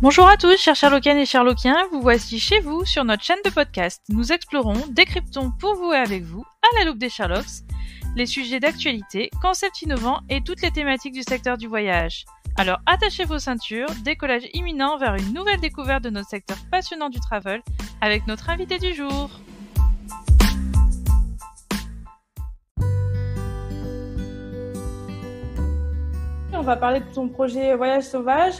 Bonjour à tous, chers Sherlockiennes et Sherlockiens, vous voici chez vous sur notre chaîne de podcast. Nous explorons, décryptons pour vous et avec vous, à la loupe des Sherlocks, les sujets d'actualité, concepts innovants et toutes les thématiques du secteur du voyage. Alors attachez vos ceintures, décollage imminent vers une nouvelle découverte de notre secteur passionnant du travel avec notre invité du jour. On va parler de ton projet Voyage Sauvage.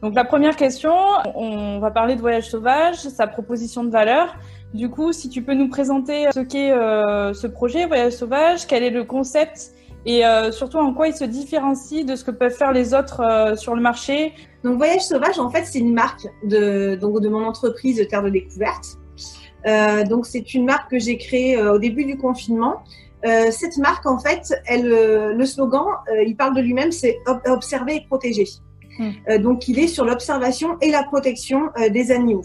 Donc la première question, on va parler de Voyage Sauvage, sa proposition de valeur. Du coup, si tu peux nous présenter ce qu'est ce projet Voyage Sauvage, quel est le concept et surtout en quoi il se différencie de ce que peuvent faire les autres sur le marché. Donc Voyage Sauvage, en fait, c'est une marque de mon entreprise Terre de Découverte. Donc c'est une marque que j'ai créée au début du confinement. Cette marque, en fait, le slogan, il parle de lui-même, c'est observer et protéger. Donc, il est sur l'observation et la protection des animaux.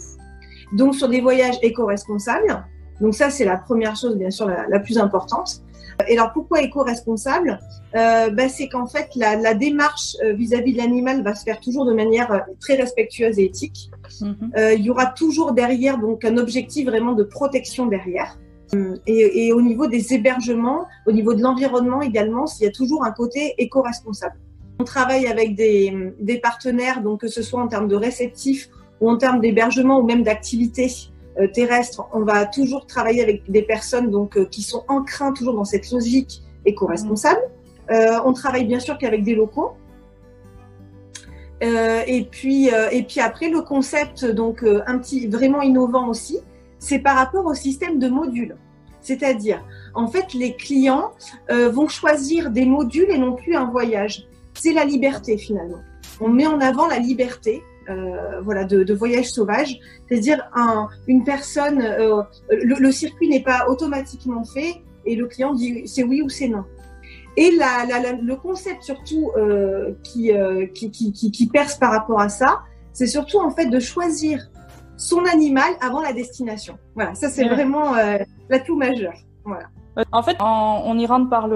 Donc, sur des voyages éco-responsables. Donc, ça, c'est la première chose, bien sûr, la plus importante. Et alors, pourquoi éco-responsable ? C'est qu'en fait, la démarche vis-à-vis de l'animal va se faire toujours de manière très respectueuse et éthique. Il y aura toujours derrière, donc, un objectif vraiment de protection derrière. Et au niveau des hébergements, au niveau de l'environnement également, il y a toujours un côté éco-responsable. On travaille avec des partenaires, donc que ce soit en termes de réceptifs ou en termes d'hébergement ou même d'activités terrestres. On va toujours travailler avec des personnes donc qui sont ancrées toujours dans cette logique éco-responsable. On travaille bien sûr qu'avec des locaux. Et puis après le concept donc vraiment innovant aussi, c'est par rapport au système de modules. C'est-à-dire, en fait, les clients vont choisir des modules et non plus un voyage. C'est la liberté finalement. On met en avant la liberté, de voyage sauvage, c'est-à-dire une personne, le circuit n'est pas automatiquement fait et le client dit c'est oui ou c'est non. Et le concept surtout qui perce par rapport à ça, c'est surtout en fait de choisir son animal avant la destination. Voilà, ça c'est vraiment l'atout majeur. Voilà. En fait, on y rentre par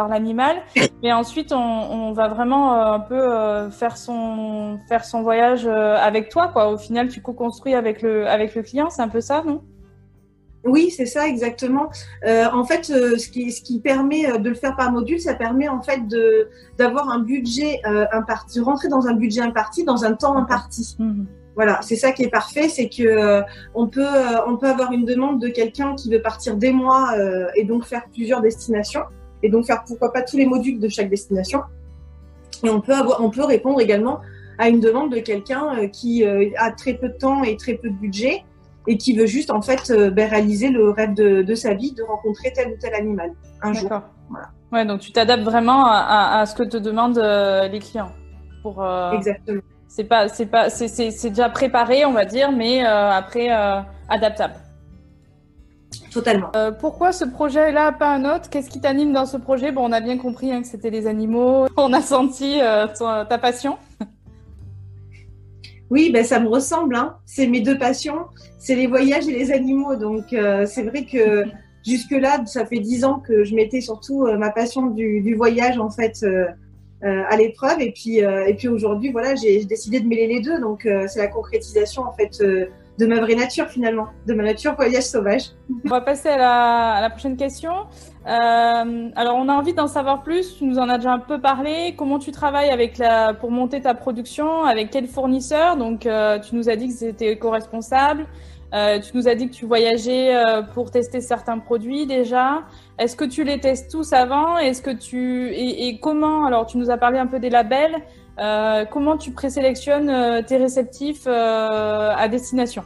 l'animal, mais ensuite on va vraiment un peu faire son voyage avec toi, quoi. Au final, tu co-construis avec le client, c'est un peu ça, non ? Oui, c'est ça exactement. En fait, ce qui permet de le faire par module, ça permet en fait d'avoir un budget imparti, de rentrer dans un budget imparti, dans un temps imparti. Voilà, c'est ça qui est parfait, c'est que on peut avoir une demande de quelqu'un qui veut partir des mois et donc faire plusieurs destinations et donc faire pourquoi pas tous les modules de chaque destination. Et on peut répondre également à une demande de quelqu'un qui a très peu de temps et très peu de budget et qui veut juste en fait réaliser le rêve de sa vie, de rencontrer tel ou tel animal un jour. Voilà. Ouais, donc tu t'adaptes vraiment à ce que te demandent les clients pour. Exactement. C'est déjà préparé, on va dire, mais après adaptable. Totalement. Pourquoi ce projet-là, pas un autre ? Qu'est-ce qui t'anime dans ce projet ? Bon, on a bien compris que c'était les animaux. On a senti ta passion. Oui, ça me ressemble. C'est mes deux passions, c'est les voyages et les animaux. Donc, c'est vrai que jusque-là, ça fait 10 ans que je mettais surtout ma passion du voyage en fait. À l'épreuve et puis aujourd'hui voilà j'ai décidé de mêler les deux donc c'est la concrétisation en fait de ma vraie nature finalement, de ma nature voyage sauvage. On va passer à la prochaine question. Alors on a envie d'en savoir plus, tu nous en as déjà un peu parlé, comment tu travailles pour monter ta production, avec quel fournisseur, donc tu nous as dit que c'était éco-responsable. Tu nous as dit que tu voyageais pour tester certains produits déjà. Est-ce que tu les testes tous avant ? Est-ce que et comment ? Alors, tu nous as parlé un peu des labels. Comment tu présélectionnes tes réceptifs à destination ?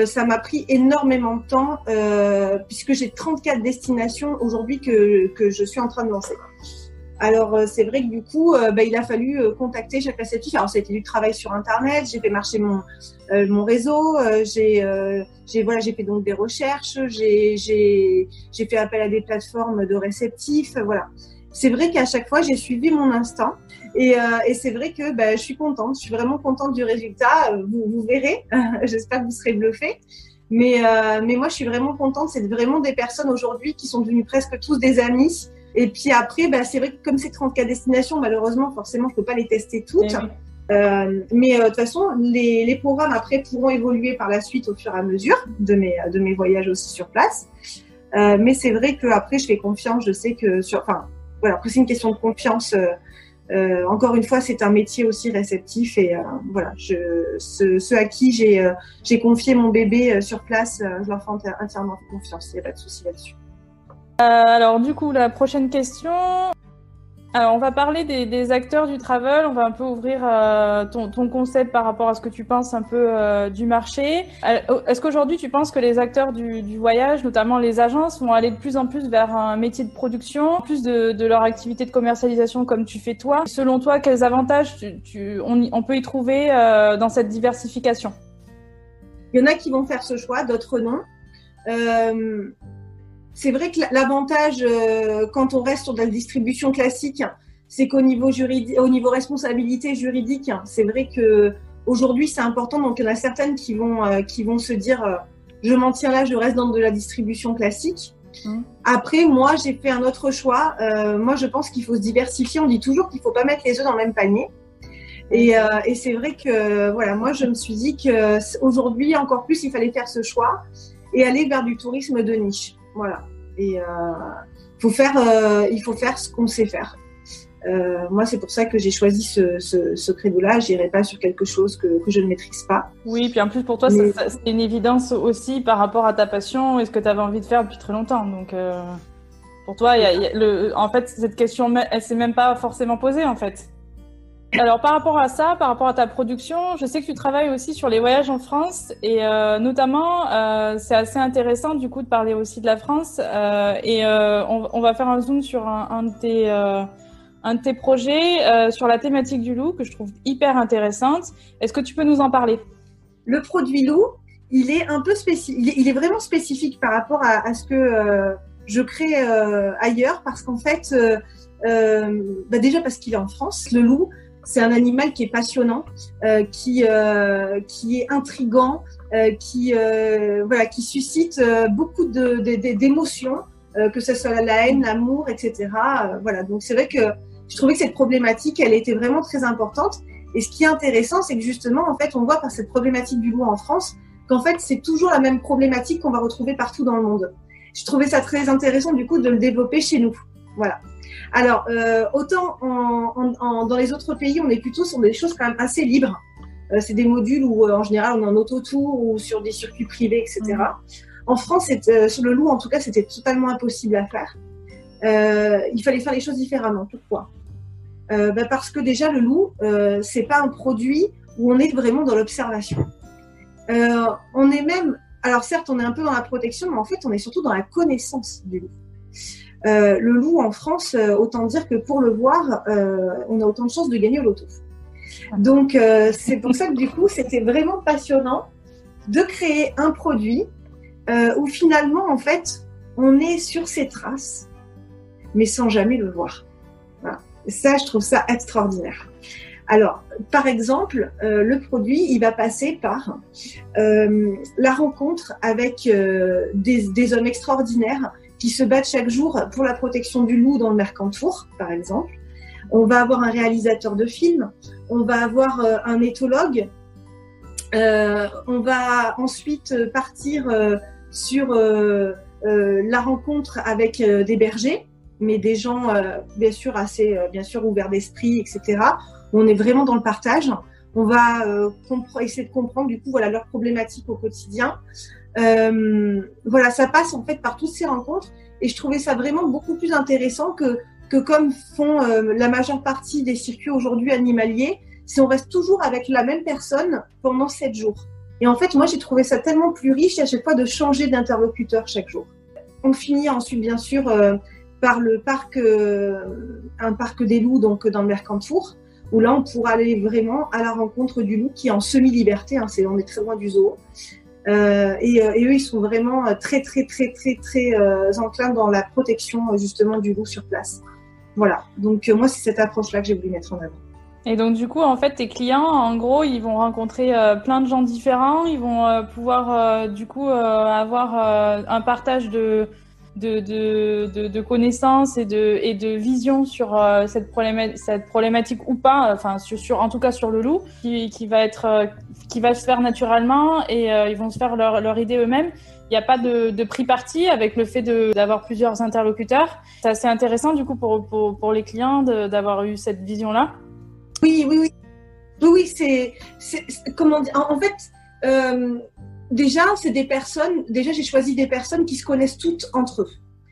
Ça m'a pris énormément de temps puisque j'ai 34 destinations aujourd'hui que je suis en train de lancer. Alors, c'est vrai que du coup, il a fallu contacter chaque réceptif. Alors, ça a été du travail sur Internet. J'ai fait marcher mon réseau. J'ai fait donc des recherches. J'ai fait appel à des plateformes de réceptifs. Voilà. C'est vrai qu'à chaque fois, j'ai suivi mon instinct. Et c'est vrai que je suis contente. Je suis vraiment contente du résultat. Vous verrez. J'espère que vous serez bluffés. Mais moi, je suis vraiment contente. C'est vraiment des personnes aujourd'hui qui sont devenues presque tous des amis. Et puis après, c'est vrai que comme c'est 34 destinations, malheureusement, forcément, je peux pas les tester toutes. Mais de toute façon, les programmes après pourront évoluer par la suite au fur et à mesure de mes voyages aussi sur place. Mais c'est vrai qu'après, je fais confiance. Je sais que enfin, voilà, après c'est une question de confiance. Encore une fois, c'est un métier aussi réceptif et voilà, ceux à qui j'ai confié mon bébé sur place, je leur fais entièrement confiance. Il n'y a pas de souci là-dessus. Alors du coup, la prochaine question. Alors, on va parler des acteurs du travel. On va un peu ouvrir ton concept par rapport à ce que tu penses un peu du marché. Est-ce qu'aujourd'hui, tu penses que les acteurs du voyage, notamment les agences, vont aller de plus en plus vers un métier de production, plus de leur activité de commercialisation comme tu fais toi? Selon toi, quels avantages on peut y trouver dans cette diversification? Il y en a qui vont faire ce choix, d'autres non. C'est vrai que l'avantage, quand on reste sur de la distribution classique, c'est qu'au niveau juridique, au niveau responsabilité juridique, c'est vrai que aujourd'hui c'est important. Donc il y en a certaines qui vont se dire, je m'en tiens là, je reste dans de la distribution classique. Après, moi, j'ai fait un autre choix. Moi, je pense qu'il faut se diversifier. On dit toujours qu'il faut pas mettre les œufs dans le même panier. Et c'est vrai que voilà, moi, je me suis dit que aujourd'hui, encore plus, il fallait faire ce choix et aller vers du tourisme de niche. Voilà. Et il faut faire ce qu'on sait faire. Moi, c'est pour ça que j'ai choisi ce credo-là. J'irai pas sur quelque chose que je ne maîtrise pas. Oui, puis en plus pour toi, c'est une évidence aussi par rapport à ta passion et ce que tu avais envie de faire depuis très longtemps. Donc, pour toi, en fait, cette question, elle s'est même pas forcément posée, en fait. Alors, par rapport à ça, par rapport à ta production, je sais que tu travailles aussi sur les voyages en France et notamment, c'est assez intéressant du coup de parler aussi de la France on va faire un zoom sur un de tes projets sur la thématique du loup que je trouve hyper intéressante. Est-ce que tu peux nous en parler? Le produit loup, il est un peu spécifique. Il est vraiment spécifique par rapport à ce que je crée ailleurs parce qu'en fait, déjà parce qu'il est en France, le loup. C'est un animal qui est passionnant, qui est intriguant, qui suscite beaucoup d'émotions, que ce soit la haine, l'amour, etc. Voilà. Donc c'est vrai que je trouvais que cette problématique, elle était vraiment très importante. Et ce qui est intéressant, c'est que justement, en fait, on voit par cette problématique du loup en France qu'en fait, c'est toujours la même problématique qu'on va retrouver partout dans le monde. Je trouvais ça très intéressant du coup de le développer chez nous. Voilà. Alors, autant dans les autres pays, on est plutôt sur des choses quand même assez libres. C'est des modules où, en général, on est en auto-tour ou sur des circuits privés, etc. En France, sur le loup, en tout cas, c'était totalement impossible à faire. Il fallait faire les choses différemment. Pourquoi ? Parce que déjà, le loup, c'est pas un produit où on est vraiment dans l'observation. On est même... Alors certes, on est un peu dans la protection, mais en fait, on est surtout dans la connaissance du loup. Le loup en France, autant dire que pour le voir, on a autant de chances de gagner au loto. Donc, c'est pour ça que du coup, c'était vraiment passionnant de créer un produit où finalement, en fait, on est sur ses traces, mais sans jamais le voir. Voilà. Et ça, je trouve ça extraordinaire. Alors, par exemple, le produit, il va passer par la rencontre avec des hommes extraordinaires qui se battent chaque jour pour la protection du loup dans le Mercantour, par exemple. On va avoir un réalisateur de films, on va avoir un éthologue, on va ensuite partir sur la rencontre avec des bergers, mais des gens bien sûr assez ouverts d'esprit, etc. On est vraiment dans le partage. On va essayer de comprendre du coup leurs problématiques au quotidien. Ça passe en fait par toutes ces rencontres et je trouvais ça vraiment beaucoup plus intéressant que comme font la majeure partie des circuits aujourd'hui animaliers, si on reste toujours avec la même personne pendant 7 jours. Et en fait, moi, j'ai trouvé ça tellement plus riche à chaque fois de changer d'interlocuteur chaque jour. On finit ensuite, bien sûr, par le parc, un parc des loups, donc dans le Mercantour, où là, on pourra aller vraiment à la rencontre du loup qui est en semi-liberté, on est très loin du zoo. Et eux, ils sont vraiment très enclins dans la protection justement du loup sur place. Voilà, donc moi, c'est cette approche-là que j'ai voulu mettre en avant. Et donc du coup, en fait, tes clients, en gros, ils vont rencontrer plein de gens différents, ils vont pouvoir du coup avoir un partage de de connaissances et de vision sur cette problématique ou pas, enfin en tout cas sur le loup, qui va se faire naturellement et ils vont se faire leur idée eux-mêmes. Il n'y a pas de pris parti avec le fait d'avoir plusieurs interlocuteurs. C'est assez intéressant du coup pour les clients d'avoir eu cette vision-là. Oui, c'est comment dire, en fait, déjà, c'est des personnes, j'ai choisi des personnes qui se connaissent toutes entre eux.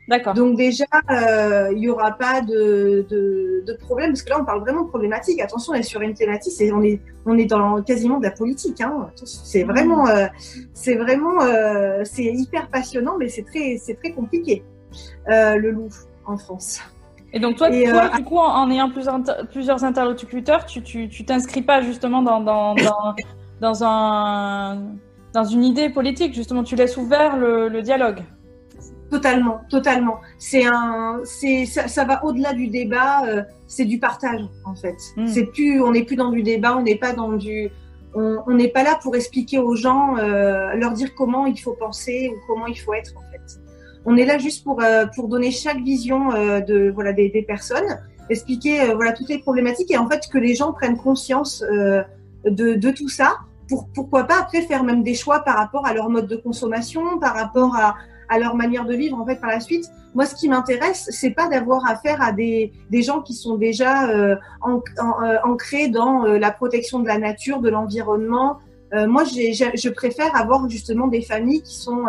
D'accord. Donc déjà, il n'y aura pas de problème, parce que là, on parle vraiment de problématique. Attention, on est sur une thématique, on est dans quasiment de la politique. Hein. C'est vraiment, c'est hyper passionnant, mais c'est très compliqué, le loup en France. Et donc toi, du coup, en ayant plusieurs interlocuteurs, tu t'inscris pas justement dans une idée politique, justement, tu laisses ouvert le dialogue. Totalement. Ça va au-delà du débat, c'est du partage en fait. On n'est plus dans du débat, on n'est pas là pour expliquer aux gens, leur dire comment il faut penser ou comment il faut être en fait. On est là juste pour donner chaque vision des personnes, expliquer toutes les problématiques et en fait que les gens prennent conscience de tout ça. Pourquoi pas après faire même des choix par rapport à leur mode de consommation, par rapport à leur manière de vivre en fait par la suite. Moi, ce qui m'intéresse, c'est pas d'avoir affaire à des gens qui sont déjà ancrés dans la protection de la nature, de l'environnement. Moi, je préfère avoir justement des familles qui sont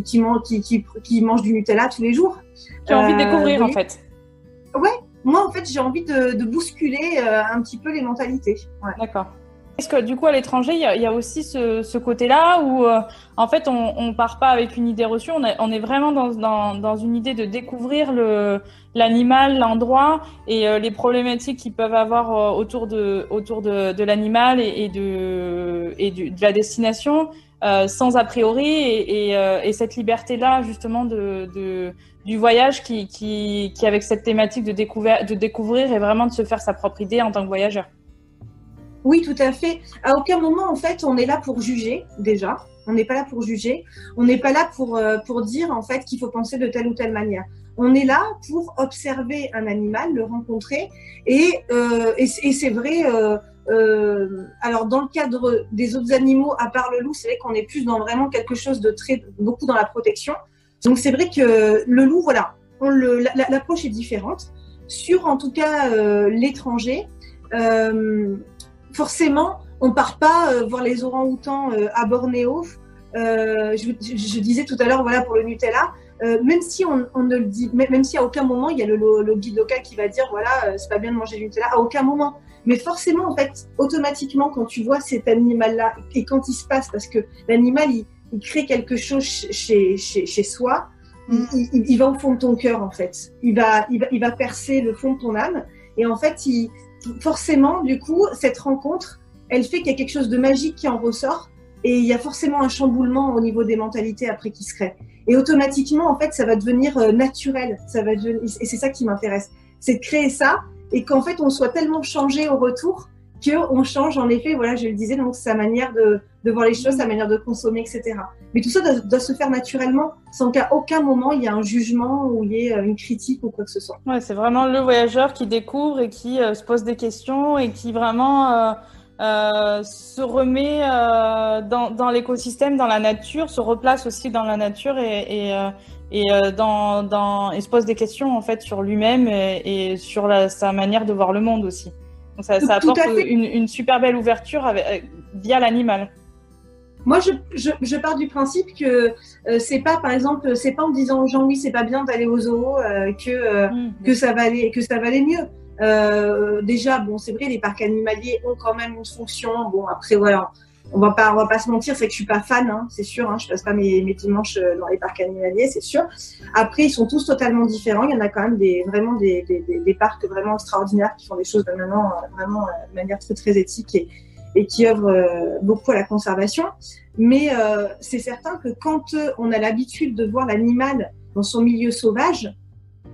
qui mangent du Nutella tous les jours. J'ai envie de découvrir en fait. Ouais, moi en fait j'ai envie de bousculer un petit peu les mentalités. Ouais. D'accord. Est-ce que du coup à l'étranger il y a aussi ce côté-là où en fait on part pas avec une idée reçue, on est vraiment dans une idée de découvrir l'animal, l'endroit et les problématiques qu'ils peuvent avoir autour de l'animal et de la destination sans a priori et cette liberté-là justement du voyage qui avec cette thématique de découvrir et vraiment de se faire sa propre idée en tant que voyageur. Oui, tout à fait. À aucun moment, en fait, on est là pour juger, déjà. On n'est pas là pour juger. On n'est pas là pour dire, en fait, qu'il faut penser de telle ou telle manière. On est là pour observer un animal, le rencontrer. Et c'est vrai, alors, dans le cadre des autres animaux, à part le loup, c'est vrai qu'on est plus dans vraiment quelque chose de beaucoup dans la protection. Donc, c'est vrai que le loup, voilà, l'approche est différente. Sur, en tout cas, l'étranger, forcément, on part pas voir les orang-outans à Bornéo. Je disais tout à l'heure, voilà, pour le Nutella, même si on ne le dit, même si à aucun moment il y a le guide local qui va dire, voilà, c'est pas bien de manger du Nutella, à aucun moment. Mais forcément, en fait, automatiquement, quand tu vois cet animal-là et quand il se passe, parce que l'animal, il crée quelque chose chez soi, il va au fond de ton cœur, en fait. Il va percer le fond de ton âme. Et en fait, forcément, du coup, cette rencontre, elle fait qu'il y a quelque chose de magique qui en ressort et il y a forcément un chamboulement au niveau des mentalités après qui se crée. Et automatiquement, en fait, ça va devenir naturel. Et c'est ça qui m'intéresse. C'est de créer ça et qu'en fait, on soit tellement changé au retour qu'on change, en effet, voilà, je le disais, donc sa manière de voir les choses, sa manière de consommer, etc. Mais tout ça doit se faire naturellement, sans qu'à aucun moment il y ait un jugement ou il y ait une critique ou quoi que ce soit. Ouais, c'est vraiment le voyageur qui découvre et qui se pose des questions et qui vraiment se remet dans l'écosystème, dans la nature, se replace aussi dans la nature et se pose des questions en fait sur lui-même et sur sa manière de voir le monde aussi. Donc ça apporte une super belle ouverture via l'animal. Moi, je pars du principe que c'est pas, par exemple, c'est pas en disant aux gens oui, c'est pas bien d'aller au zoo que ça va aller mieux. Déjà, bon, c'est vrai, les parcs animaliers ont quand même une fonction. Bon, après, voilà, on va pas se mentir, c'est que je suis pas fan, hein, c'est sûr. Hein, je passe pas mes dimanches dans les parcs animaliers, c'est sûr. Après, ils sont tous totalement différents. Il y en a quand même vraiment des parcs vraiment extraordinaires qui font des choses vraiment de manière très très éthique et qui œuvrent beaucoup à la conservation. Mais c'est certain que quand on a l'habitude de voir l'animal dans son milieu sauvage,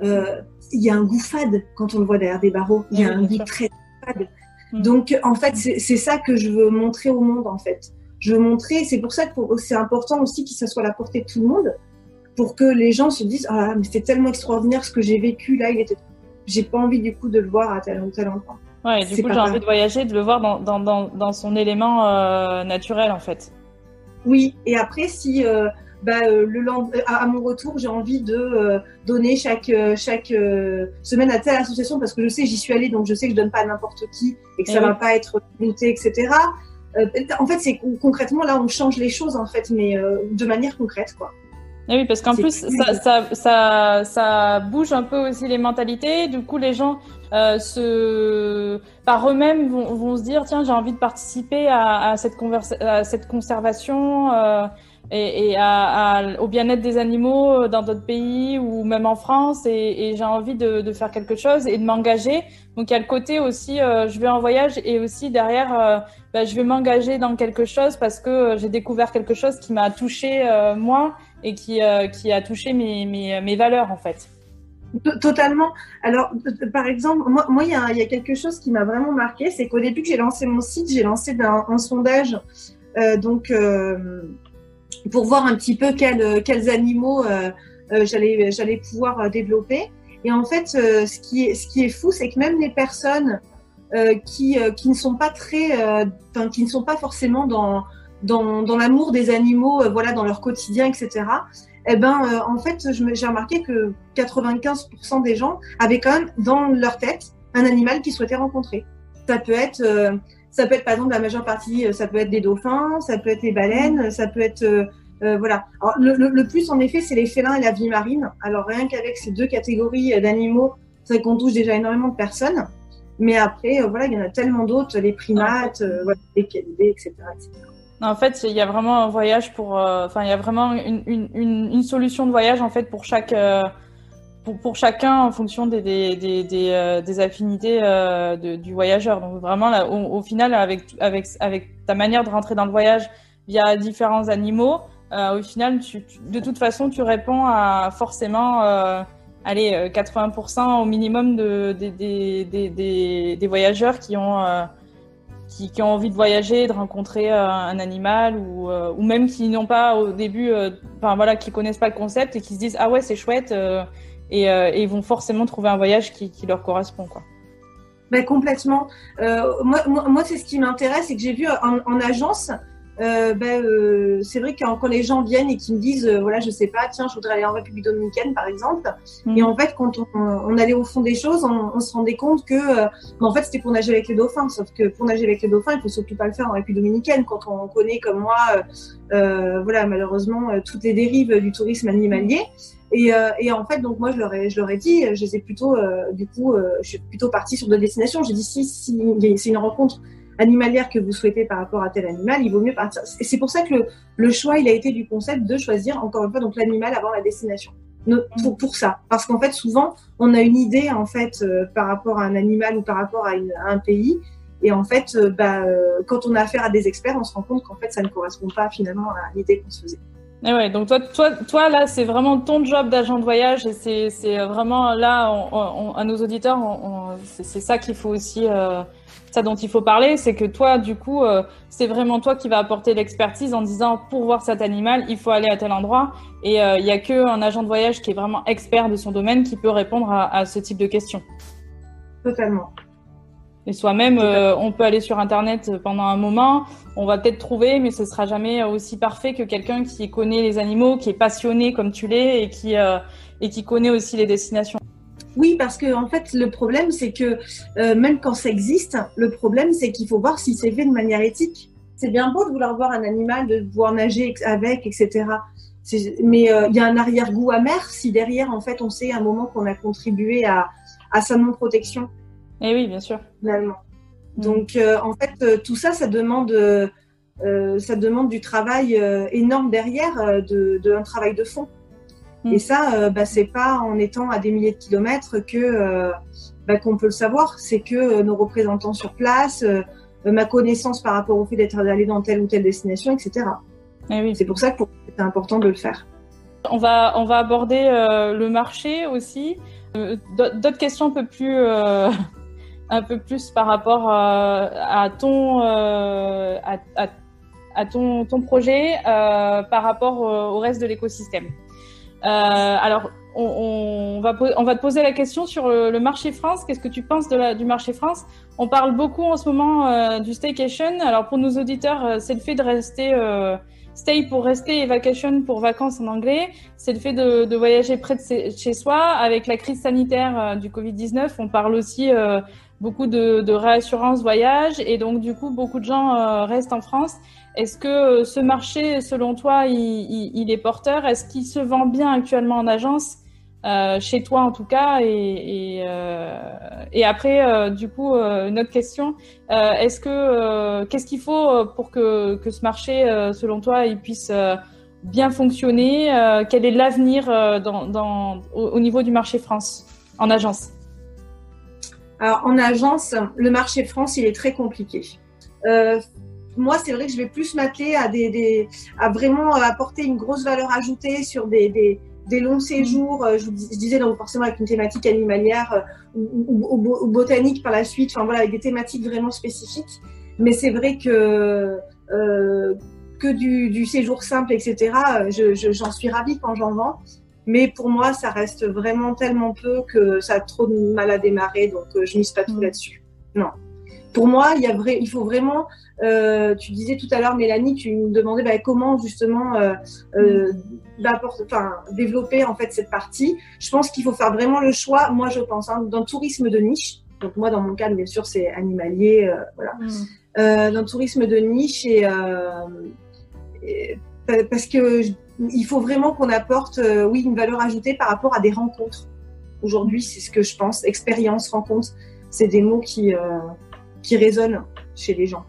il y a un goût fade quand on le voit derrière des barreaux. Il y a un goût très fade. Donc, en fait, c'est ça que je veux montrer au monde, en fait. Je veux montrer, c'est pour ça que c'est important aussi que ça soit à la portée de tout le monde. pour que les gens se disent ah mais c'était tellement extraordinaire ce que j'ai vécu là, j'ai pas envie du coup de le voir à tel ou tel endroit. Ouais, et du coup j'ai envie de voyager, de le voir dans son élément naturel en fait. Oui, et après si à mon retour j'ai envie de donner chaque semaine à telle association parce que je sais que j'y suis allée, donc je sais que je donne pas à n'importe qui et que ça va pas être limité, etc. En fait, c'est concrètement là on change les choses en fait, mais de manière concrète quoi. Et oui, parce qu'en plus ça bouge un peu aussi les mentalités. Du coup, les gens par eux-mêmes vont se dire tiens, j'ai envie de participer à cette conservation et au bien-être des animaux dans d'autres pays ou même en France et j'ai envie de faire quelque chose et de m'engager. Donc il y a le côté aussi je vais en voyage et aussi derrière je vais m'engager dans quelque chose parce que j'ai découvert quelque chose qui m'a touché moi et qui a touché mes valeurs en fait. Totalement. Alors, par exemple, moi, il y a quelque chose qui m'a vraiment marqué, c'est qu'au début que j'ai lancé mon site, j'ai lancé un sondage, pour voir un petit peu quels animaux j'allais pouvoir développer. Et en fait, ce qui est fou, c'est que même les personnes qui ne sont pas qui ne sont pas forcément dans l'amour des animaux, voilà, dans leur quotidien, etc. En fait, j'ai remarqué que 95% des gens avaient quand même dans leur tête un animal qu'ils souhaitaient rencontrer. Ça peut être par exemple la majeure partie, ça peut être des dauphins, ça peut être les baleines, ça peut être voilà. Alors, le plus en effet, c'est les félins et la vie marine. Alors rien qu'avec ces deux catégories d'animaux, c'est qu'on touche déjà énormément de personnes. Mais après, voilà, il y en a tellement d'autres, les primates, voilà, les canidés, etc., etc. En fait, il y a vraiment un voyage il y a vraiment une solution de voyage en fait pour pour chacun en fonction des affinités du voyageur. Donc vraiment, là, au final, avec ta manière de rentrer dans le voyage via différents animaux, au final, de toute façon, tu réponds à forcément 80% au minimum des voyageurs qui ont envie de voyager, de rencontrer un animal ou même qui n'ont pas au début, qui connaissent pas le concept et qui se disent ah ouais c'est chouette et ils vont forcément trouver un voyage qui leur correspond quoi. Ben, complètement. Moi c'est ce qui m'intéresse, c'est que j'ai vu en agence. C'est vrai que quand les gens viennent et qui me disent voilà je sais pas tiens je voudrais aller en République dominicaine par exemple et en fait quand on allait au fond des choses on se rendait compte que en fait c'était pour nager avec les dauphins, sauf que pour nager avec les dauphins il faut surtout pas le faire en République dominicaine quand on connaît comme moi voilà malheureusement toutes les dérives du tourisme animalier et en fait donc moi je leur ai dit je les ai plutôt je suis plutôt partie sur 2 destinations. J'ai dit si c'est une rencontre animalière que vous souhaitez par rapport à tel animal, il vaut mieux partir. Et c'est pour ça que le choix, il a été du concept de choisir, encore une fois, donc l'animal avant la destination. Pour ça. Parce qu'en fait, souvent, on a une idée, en fait, par rapport à un animal ou par rapport à un pays. Et en fait, quand on a affaire à des experts, on se rend compte qu'en fait, ça ne correspond pas finalement à l'idée qu'on se faisait. Et ouais, donc toi, là, c'est vraiment ton job d'agent de voyage et c'est vraiment là, à nos auditeurs, c'est ça qu'il faut aussi, ça dont il faut parler, c'est que toi, du coup, c'est vraiment toi qui vas apporter l'expertise en disant pour voir cet animal, il faut aller à tel endroit. Et il y a qu'un agent de voyage qui est vraiment expert de son domaine qui peut répondre à ce type de questions. Totalement. Et soi-même, on peut aller sur Internet pendant un moment, on va peut-être trouver, mais ce sera jamais aussi parfait que quelqu'un qui connaît les animaux, qui est passionné comme tu l'es et qui connaît aussi les destinations. Oui, parce que en fait, le problème, c'est que même quand ça existe, le problème, c'est qu'il faut voir si c'est fait de manière éthique. C'est bien beau de vouloir voir un animal, de pouvoir nager avec, etc. Mais il y a un arrière-goût amer si derrière, en fait, on sait à un moment qu'on a contribué à sa non-protection. Eh oui, bien sûr. Finalement. Donc, en fait, tout ça, ça demande du travail énorme derrière, un travail de fond. Et ça, c'est pas en étant à des milliers de kilomètres qu'on peut le savoir. C'est que nos représentants sur place, ma connaissance par rapport au fait d'être allé dans telle ou telle destination, etc. Eh oui. C'est pour ça que pour moi, c'est important de le faire. On va aborder le marché aussi. D'autres questions un peu plus par rapport à ton projet par rapport au reste de l'écosystème. Alors, on va te poser la question sur le marché France. Qu'est-ce que tu penses du marché France? On parle beaucoup en ce moment du staycation. Alors, pour nos auditeurs, c'est le fait de rester stay pour rester et vacation pour vacances en anglais. C'est le fait de voyager près de chez soi. Avec la crise sanitaire du Covid-19, on parle aussi beaucoup de réassurance voyage. Et donc, du coup, beaucoup de gens restent en France. Est-ce que ce marché, selon toi, il est porteur? Est-ce qu'il se vend bien actuellement en agence? Chez toi en tout cas, et après du coup une autre question, qu'est-ce qu'il faut pour que ce marché selon toi il puisse bien fonctionner? Quel est l'avenir au niveau du marché France en agence? Alors en agence, le marché France il est très compliqué. Moi, c'est vrai que je vais plus m'atteler à vraiment apporter une grosse valeur ajoutée sur des longs séjours, je disais, donc forcément avec une thématique animalière ou botanique par la suite, enfin voilà, avec des thématiques vraiment spécifiques. Mais c'est vrai que du séjour simple, etc., j'en suis ravie quand j'en vends. Mais pour moi, ça reste vraiment tellement peu que ça a trop de mal à démarrer, donc je mise pas tout là-dessus. Non. Pour moi, il faut vraiment, tu disais tout à l'heure, Mélanie, tu me demandais comment justement développer en fait cette partie. Je pense qu'il faut faire vraiment le choix, moi je pense, dans le tourisme de niche. Donc moi, dans mon cas, bien sûr, c'est animalier, voilà. Dans le tourisme de niche parce que il faut vraiment qu'on apporte, une valeur ajoutée par rapport à des rencontres. Aujourd'hui, c'est ce que je pense. Expérience, rencontre, c'est des mots qui résonnent chez les gens.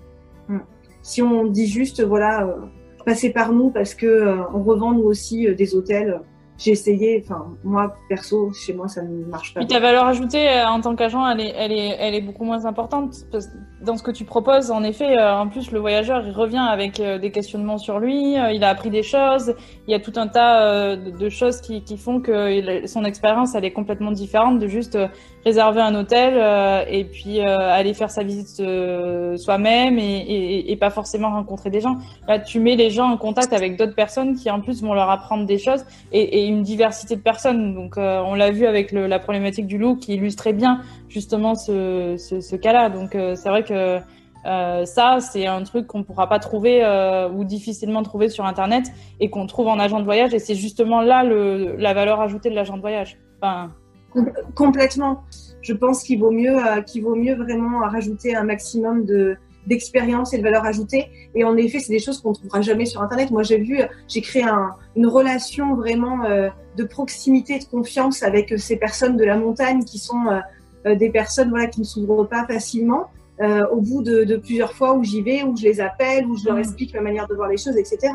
Si on dit juste, passez par nous parce que on revend nous aussi des hôtels. J'ai essayé, moi perso, chez moi ça ne marche pas. Puis ta valeur ajoutée en tant qu'agent, elle est beaucoup moins importante parce que dans ce que tu proposes. En effet, en plus le voyageur il revient avec des questionnements sur lui, il a appris des choses, il y a tout un tas de choses qui font que son expérience elle est complètement différente de juste réserver un hôtel et puis aller faire sa visite soi-même et pas forcément rencontrer des gens. Là, tu mets les gens en contact avec d'autres personnes qui en plus vont leur apprendre des choses et une diversité de personnes. Donc on l'a vu avec la problématique du loup qui illustrait bien justement ce cas-là. Donc c'est vrai que ça c'est un truc qu'on pourra pas trouver ou difficilement trouver sur internet et qu'on trouve en agent de voyage, et c'est justement là la valeur ajoutée de l'agent de voyage. Complètement. Je pense qu'il vaut mieux vraiment rajouter un maximum d'expérience et de valeur ajoutée. Et en effet, c'est des choses qu'on ne trouvera jamais sur Internet. Moi, j'ai créé une relation vraiment de proximité, de confiance avec ces personnes de la montagne qui sont des personnes qui ne s'ouvrent pas facilement. Au bout de plusieurs fois où j'y vais, où je les appelle, où je leur explique ma manière de voir les choses, etc.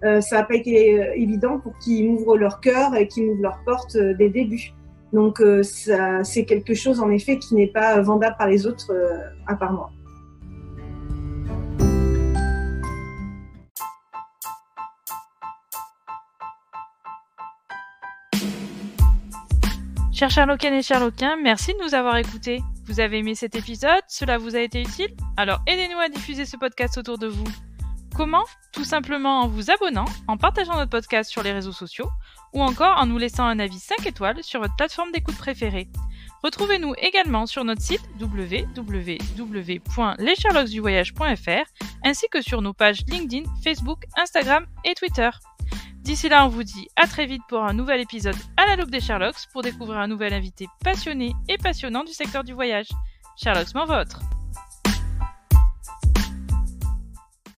Ça n'a pas été évident pour qu'ils m'ouvrent leur cœur et qu'ils m'ouvrent leurs portes dès le début. Donc, c'est quelque chose, en effet, qui n'est pas vendable par les autres, à part moi. Chers Sherlockiennes et Sherlockiens, merci de nous avoir écoutés. Vous avez aimé cet épisode? Cela vous a été utile? Alors aidez-nous à diffuser ce podcast autour de vous. Comment? Tout simplement en vous abonnant, en partageant notre podcast sur les réseaux sociaux, ou encore en nous laissant un avis 5 étoiles sur votre plateforme d'écoute préférée. Retrouvez-nous également sur notre site www.lessherlocksduvoyage.fr ainsi que sur nos pages LinkedIn, Facebook, Instagram et Twitter. D'ici là, on vous dit à très vite pour un nouvel épisode à la loupe des Sherlocks pour découvrir un nouvel invité passionné et passionnant du secteur du voyage. Sherlocksment vôtre!